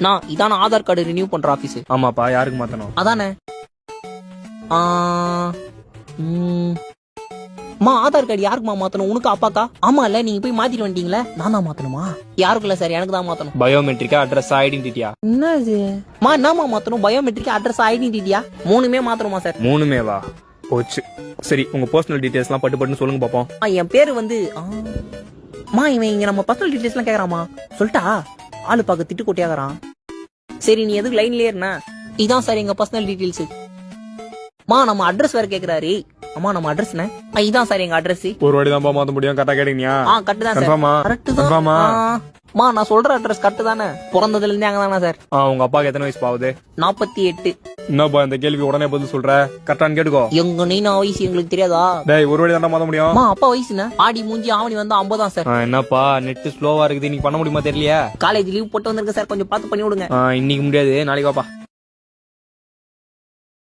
நான் இதான Aadhaar card renew பண்ற ஆபீஸ். ஆமாப்பா, யாருக்கு மாத்தணும்? அதானே. மா ஆதார் கார்டு யாருக்குமா மாத்தணும்? உனக்கு அப்பாக்கா? ஆமா இல்ல, நீங்க போய் மாத்திட்டு வந்துட்டீங்களா? நான் தான் மாத்தணுமா? யாருக்குல்ல சார், எனக்கு தான் மாத்தணும். பயோமெட்ரிக்கா, அட்ரஸ், ஐடென்டிட்டியா? என்ன இது மா? என்னமா மாத்தணும்? பயோமெட்ரிக், அட்ரஸ், ஐடென்டிட்டியா? மூணுமே மாத்தணுமா சார்? மூணுமே வா போச்சு. சரி, உங்க பர்சனல் டீடைல்ஸ் எல்லாம் பட்டு சொல்லுங்க பாப்போம். என் பேரு வந்து மா, இவன் இங்க நம்ம பர்சனல் டீடைல்ஸ் எல்லாம் கேக்குறாமா? சொல்லிட்டா ஆளு பாக்க திட்டு கொட்டியாகறான். சரி, நீ எதுக்கு லைன்லயே இருந்தா? இதான் சார் எங்க பர்சனல் டீடைல்ஸ். மா, நம்ம அட்ரஸ் வேற கேக்குறாரு. அம்மா, நம்ம அட்ரஸ் இதான் சார் எங்க அட்ரஸ். ஒரு வாட்டி தான் மாத்த முடியும். கரெக்டா கேட்டீங்க? கரெக்ட் தான் சார். கரெக்ட் தான். மா, நான் சொல்ற அட்ரஸ் கரெக்ட் தானே? பிறந்ததுல இருந்தே அங்கதானே சார். உங்க அப்பாக்கு எத்தனை வயசு ஆகுது? 48. என்னப்பா இந்த கேள்வி உடனே பதில் சொல்ற? கரெக்டான்னு கேட்டுக்கோ. எங்க நீனா வயசு எங்களுக்கு தெரியாதா? டேய், ஒரு வாட்டி தான் மாத்த முடியும். மா, அப்பா வயசுனா ஆடி மூஞ்சி ஆவணி வந்து 50 தான் சார். என்னப்பா நெட் ஸ்லோவா இருக்குது, நீ பண்ண முடியுமா தெரியலையா? காலேஜ் லீவ் போட்டு வந்திருக்க சார், கொஞ்சம் பார்த்து பண்ணி விடுங்க. இன்னைக்கு முடியாது, நாளைக்கு வாப்பா.